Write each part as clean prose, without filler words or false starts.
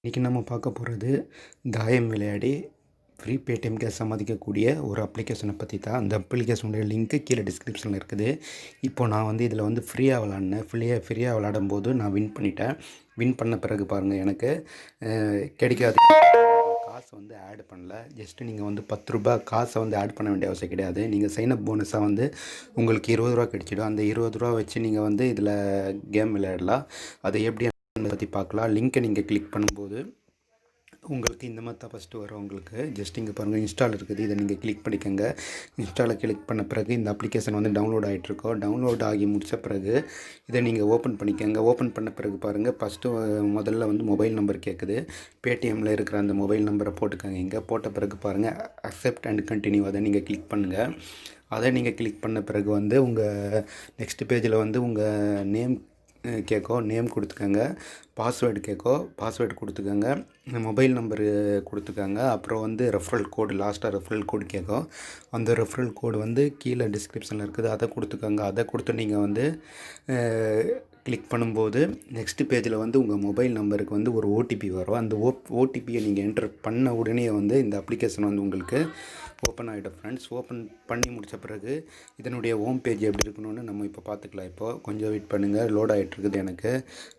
இன்றைக்கி நம்ம பார்க்க போகிறது தாயம் விளையாடி ஃப்ரீ பேடிஎம் கேஷ் சம்பாதிக்கக்கூடிய ஒரு அப்ளிகேஷனை பற்றி தான். அந்த அப்ளிகேஷனுடைய லிங்க்கு கீழே டிஸ்கிரிப்ஷனில் இருக்குது. இப்போது நான் வந்து இதில் வந்து ஃப்ரீயாக விளாட்னேன். ஃப்ரீயாக விளாடும் போது நான் வின் பண்ணிட்டேன். வின் பண்ண பிறகு பாருங்கள், எனக்கு கிடைக்காது காசை வந்து ஆட் பண்ணல. ஜஸ்ட்டு நீங்கள் வந்து 10 ரூபா காசை வந்து ஆட் பண்ண வேண்டிய அவசியம் கிடையாது. நீங்கள் சைனப் போனஸாக வந்து உங்களுக்கு 20 ரூபா கிடைச்சிடும். அந்த 20 ரூபா வச்சு நீங்கள் வந்து இதில் கேம் விளையாடலாம். அதை எப்படி பற்றி பார்க்கலாம். லிங்க்கை நீங்கள் கிளிக் பண்ணும்போது உங்களுக்கு இந்த மாதிரி தான் ஃபஸ்ட்டு வரும். உங்களுக்கு ஜஸ்ட் இங்கே பாருங்கள், இன்ஸ்டால் இருக்குது. இதை நீங்கள் கிளிக் பண்ணிக்கோங்க. இன்ஸ்டாலில் கிளிக் பண்ண பிறகு இந்த அப்ளிகேஷன் வந்து டவுன்லோட் ஆகிட்ருக்கோம். டவுன்லோட் ஆகி முடித்த பிறகு இதை நீங்கள் ஓப்பன் பண்ணிக்கோங்க. ஓப்பன் பண்ண பிறகு பாருங்கள், ஃபஸ்ட்டு முதல்ல வந்து மொபைல் நம்பர் கேட்குது. பேடிஎம்மில் இருக்கிற அந்த மொபைல் நம்பரை போட்டுக்கோங்க. இங்கே போட்ட பிறகு பாருங்கள், அக்செப்ட் அண்ட் கண்டினியூ, அதை நீங்கள் கிளிக் பண்ணுங்கள். அதை நீங்கள் கிளிக் பண்ண பிறகு வந்து உங்கள் நெக்ஸ்ட் பேஜில் வந்து உங்கள் நேம் கேட்கும். நேம் கொடுத்துக்கோங்க. பாஸ்வேர்டு கேட்கும். பாஸ்வேர்டு கொடுத்துக்கோங்க. மொபைல் நம்பரு கொடுத்துக்கோங்க. அப்புறம் வந்து ரெஃபரல் கோடு, லாஸ்ட்டாக ரெஃபரல் கோடு கேட்கும். அந்த ரெஃபரல் கோடு வந்து கீழே டிஸ்கிரிப்ஷனில் இருக்குது. அதை கொடுத்துக்கோங்க. அதை கொடுத்து நீங்கள் வந்து கிளிக் பண்ணும்போது நெக்ஸ்ட் பேஜில் வந்து உங்கள் மொபைல் நம்பருக்கு வந்து ஒரு ஓடிபி வரும். அந்த ஓடிபியை நீங்கள் என்டர் பண்ண உடனே வந்து இந்த அப்ளிகேஷன் வந்து உங்களுக்கு ஓப்பன் ஆகிடும் ஃப்ரெண்ட்ஸ். ஓப்பன் பண்ணி முடித்த பிறகு இதனுடைய ஹோம் பேஜ் எப்படி இருக்கணும்னு நம்ம இப்போ பார்த்துக்கலாம். இப்போது கொஞ்சம் வெயிட் பண்ணுங்கள், லோட் ஆகிட்டுருக்குது. எனக்கு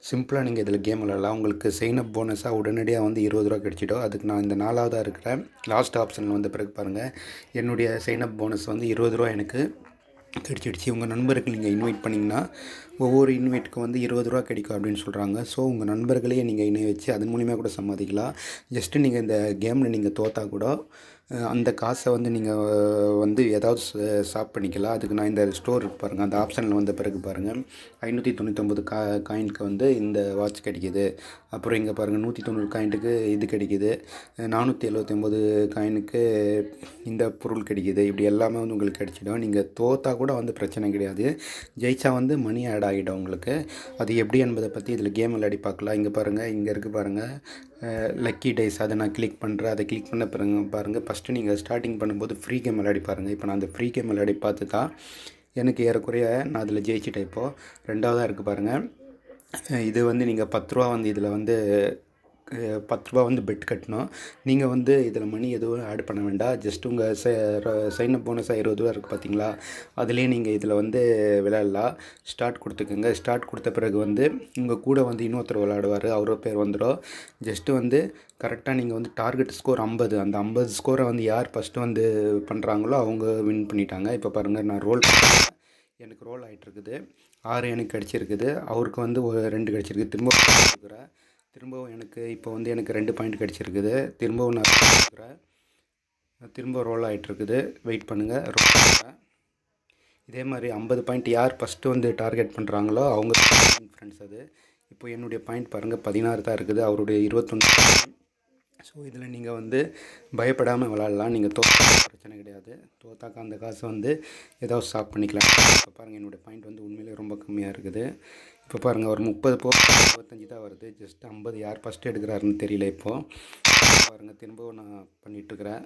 சிம்பிளாக நீங்கள் இதில் கேம் விளாடலாம். உங்களுக்கு சைனப் போனஸாக உடனடியாக வந்து 20 ரூபா கிடச்சிடும். அதுக்கு நான் இந்த 4ஆவதாக இருக்கிற லாஸ்ட் ஆப்ஷனில் வந்த பிறகு பாருங்கள், என்னுடைய சைனப் போனஸ் வந்து 20 ரூபா எனக்கு கிடைச்சிடுச்சு. உங்கள் நண்பருக்கு நீங்கள் இன்வைட் பண்ணிங்கன்னா ஒவ்வொரு இன்வைட்டுக்கு வந்து 20 ரூபா கிடைக்கும் அப்படின்னு சொல்கிறாங்க. ஸோ உங்கள் நண்பர்களையே நீங்கள் இணைய வச்சு அதன் மூலிமா கூட சம்பாதிக்கலாம். ஜஸ்ட்டு நீங்கள் இந்த கேமில் நீங்கள் தோற்றா கூட அந்த காசை வந்து நீங்கள் வந்து ஏதாவது ஷாப் பண்ணிக்கலாம். அதுக்கு நான் இந்த ஸ்டோர் இருக்கு பாருங்கள், அந்த ஆப்ஷனில் வந்த பிறகு பாருங்கள், 599 காயினுக்கு வந்து இந்த வாட்ச் கிடைக்கிது. அப்புறம் இங்கே பாருங்கள், 190 காயினுக்கு இது கிடைக்கிது. 479 காயினுக்கு இந்த பொருள் கிடைக்கிது. இப்படி எல்லாமே வந்து உங்களுக்கு கிடைச்சிடும். நீங்கள் தோற்றா கூட வந்து பிரச்சனை கிடையாது. ஜெயிச்சா வந்து மணி ஆட் ஆகிடும் உங்களுக்கு. அது எப்படி என்பதை பற்றி இதில் கேம் விளையாடி பார்க்கலாம். இங்கே பாருங்கள், இங்கே இருக்குது பாருங்கள், லக்கி டைஸ். அதை நான் கிளிக் பண்ணுறேன். அதை கிளிக் பண்ண பிறகு பாருங்கள், ஃபஸ்ட்டு நீங்கள் ஸ்டார்டிங் பண்ணும்போது ஃப்ரீ கேம் விளையாடி பாருங்கள். இப்போ நான் அந்த ஃப்ரீ கேம் விளையாடி பார்த்து தான் எனக்கு ஏறக்குறைய நான் அதில் ஜெயிச்சிட்டேன். இப்போது 2ஆவதாக இருக்குது பாருங்கள். இது வந்து நீங்கள் 10 ரூபா வந்து இதில் வந்து 10 ரூபா வந்து பெட் கட்டணும். நீங்கள் வந்து இதில் மணி எதுவும் ஆட் பண்ண வேண்டாம். ஜஸ்ட் உங்கள் சைனப் போனஸாக 20 ரூபா இருக்குது பார்த்தீங்களா, அதுலேயே நீங்கள் இதில் வந்து விளையாடலாம். ஸ்டார்ட் கொடுத்துக்கோங்க. ஸ்டார்ட் கொடுத்த பிறகு வந்து உங்கள் கூட வந்து இன்னொருத்தர் விளையாடுவார். அவரோட பேர் வந்துடும். ஜஸ்ட்டு வந்து கரெக்டாக நீங்கள் வந்து டார்கெட் ஸ்கோர் 50. அந்த 50 ஸ்கோரை வந்து யார் ஃபஸ்ட்டு வந்து பண்ணுறாங்களோ அவங்க வின் பண்ணிட்டாங்க. இப்போ பாருங்கள், நான் ரோல் பண்ணுறேன். எனக்கு ரோல் ஆகிட்டுருக்குது. 6 எனக்கு கிடச்சிருக்குது. அவருக்கு வந்து ஒரு 2 கிடச்சிருக்கு. திரும்ப கொடுக்குறேன். திரும்பவும் எனக்கு இப்போ வந்து எனக்கு 2 பாயிண்ட் கிடச்சிருக்குது. திரும்பவும் நான் கொடுக்குறேன். திரும்ப ரோல் ஆகிட்டுருக்குது. வெயிட் பண்ணுங்கள், ரோல் பண்ணுறேன். இதே மாதிரி 50 பாயிண்ட் யார் ஃபஸ்ட்டு வந்து டார்கெட் பண்ணுறாங்களோ அவங்க ஃப்ரெண்ட்ஸ். அது இப்போ என்னுடைய பாயிண்ட் பாருங்கள், 16 தான் இருக்குது. அவருடைய 21. ஸோ இதில் நீங்கள் வந்து பயப்படாமல் விளாட்லாம். நீங்கள் பிரச்சனை கிடையாது. தோத்தாக்கா அந்த காசை வந்து ஏதாவது ஸ்டாப் பண்ணிக்கலாம். இப்போ பாருங்கள், என்னுடைய பாயிண்ட் வந்து உண்மையிலே ரொம்ப கம்மியாக இருக்குது. இப்போ பாருங்கள், ஒரு 30 25 தான் வருது. ஜஸ்ட் 50 யார் ஃபஸ்ட்டு எடுக்கிறாருன்னு தெரியல. இப்போது பாருங்கள், திரும்பவும் நான் பண்ணிகிட்ருக்கிறேன்.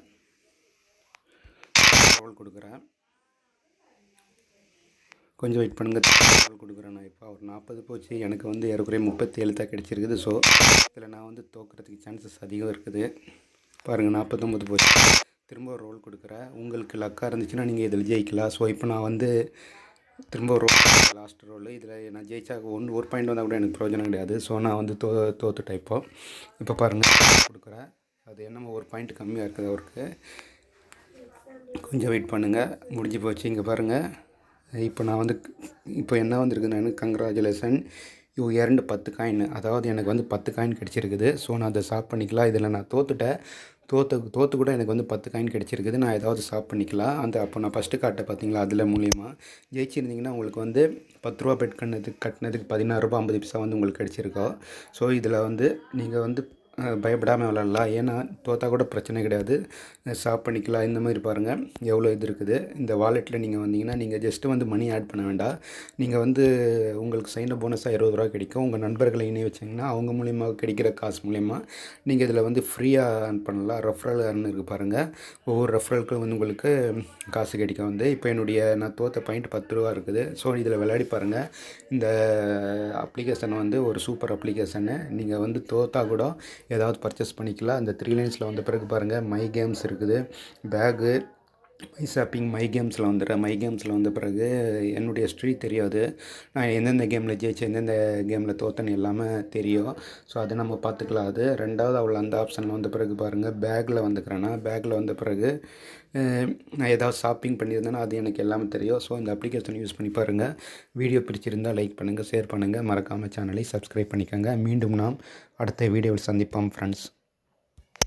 ரோல் கொடுக்குறேன். கொஞ்சம் வெயிட் பண்ணுங்கள், ரோல் கொடுக்குறேன். நான் இப்போ ஒரு 40 போச்சு. எனக்கு வந்து ஏறக்குறைய 37 தான் கிடச்சிருக்குது. ஸோ இதில் நான் வந்து தோக்கிறதுக்கு சான்சஸ் அதிகம் இருக்குது. பாருங்கள், 49 போச்சு. திரும்ப ரோல் கொடுக்குறேன். உங்களுக்கு லக்காக இருந்துச்சுன்னா நீங்கள் இதில் ஜெயிக்கலாம். ஸோ இப்போ நான் வந்து திரும்ப ரோல், லாஸ்ட் ரோல். இதில் நான் ஜெயிச்சா ஒரு பாயிண்ட் வந்தால் கூட எனக்கு பிரயோஜனம் கிடையாது. ஸோ நான் வந்து தோத்துட்டேன். இப்போ பாருங்கள், கொடுக்குறேன். அது என்னமோ ஒரு பாயிண்ட் கம்மியாக இருக்குது அவருக்கு. கொஞ்சம் வெயிட் பண்ணுங்கள், முடிஞ்சு போச்சு. இங்கே பாருங்கள், இப்போ நான் வந்து இப்போ என்ன வந்திருக்குது, எனக்கு கங்க்ராச்சுலேஷன், யூ எர்ன்ட் 10 காயின். அதாவது எனக்கு வந்து 10 காயின் கிடச்சிருக்குது. ஸோ நான் அதை ஷாப் பண்ணிக்கலாம். இதில் நான் தோத்துட்டேன். தோற்று கூட எனக்கு வந்து 10 காயின் கிடச்சிருக்குது. நான் ஏதாவது ஷாப் பண்ணிக்கலாம். அப்போ நான் ஃபஸ்ட்டு காட்டை பார்த்தீங்களா, அதில் மூலிமா ஜெயிச்சிருந்தீங்கன்னா உங்களுக்கு வந்து 10 ரூபா பெட் கட்டினதுக்கு 16 ரூபா 50 பைசா வந்து உங்களுக்கு கிடச்சிருக்கோம். ஸோ இதில் வந்து நீங்கள் வந்து பயப்படாமல் விளாட்லாம். ஏன்னா தோற்றா கூட பிரச்சனை கிடையாது. ஷாப் பண்ணிக்கலாம். இந்த மாதிரி பாருங்கள் எவ்வளோ இது இருக்குது. இந்த வாலெட்டில் நீங்கள் வந்தீங்கன்னா நீங்கள் ஜஸ்ட்டு வந்து மணி ஆட் பண்ண வேண்டாம். நீங்கள் வந்து உங்களுக்கு சைனப் போனஸாக 20 ரூபா கிடைக்கும். உங்கள் நண்பர்களை இணைய வச்சிங்கன்னா அவங்க மூலிமா கிடைக்கிற காசு மூலிமா நீங்கள் இதில் வந்து ஃப்ரீயாக ஏர்ன் பண்ணலாம். ரெஃபரல் ஏர்ன் இருக்குது பாருங்கள். ஒவ்வொரு ரெஃபரலுக்கும் வந்து உங்களுக்கு காசு கிடைக்கும். வந்து இப்போ நான் தோற்ற பாயிண்ட் 10 ரூபா இருக்குது. ஸோ இதில் விளையாடி பாருங்கள். இந்த அப்ளிகேஷன் வந்து ஒரு சூப்பர் அப்ளிகேஷனு. நீங்கள் வந்து தோற்றா கூட ஏதாவது பர்ச்சேஸ் பண்ணிக்கலாம். அந்த 3 லைன்ஸில் வந்த பிறகு பாருங்கள் மை கேம்ஸ் இருக்குது, பேகு, மை ஷாப்பிங், மை கேம்ஸில் வந்துடுறேன். மை கேம்ஸில் வந்த பிறகு என்னுடைய ஹிஸ்ட்ரி தெரியாது. நான் எந்தெந்த கேமில் ஜெயிச்சேன், எந்தெந்த கேமில் தோத்தேன்னு எல்லாமே தெரியும். ஸோ அதை நம்ம பார்த்துக்கலாம். அது ரெண்டாவது அவள் அந்த ஆப்ஷனில் வந்த பிறகு பாருங்கள் பேக்கில் வந்துக்கிறேன்னா, பேக்கில் வந்த பிறகு நான் ஏதாவது ஷாப்பிங் பண்ணியிருந்தேன்னா அது எனக்கு எல்லாமே தெரியும். ஸோ இந்த அப்ளிகேஷன் யூஸ் பண்ணி பாருங்கள். வீடியோ பிடிச்சிருந்தால் லைக் பண்ணுங்கள், ஷேர் பண்ணுங்கள், மறக்காமல் சேனலை சப்ஸ்கிரைப் பண்ணிக்கோங்க. மீண்டும் நாம் அடுத்த வீடியோவில் சந்திப்போம் ஃப்ரெண்ட்ஸ்.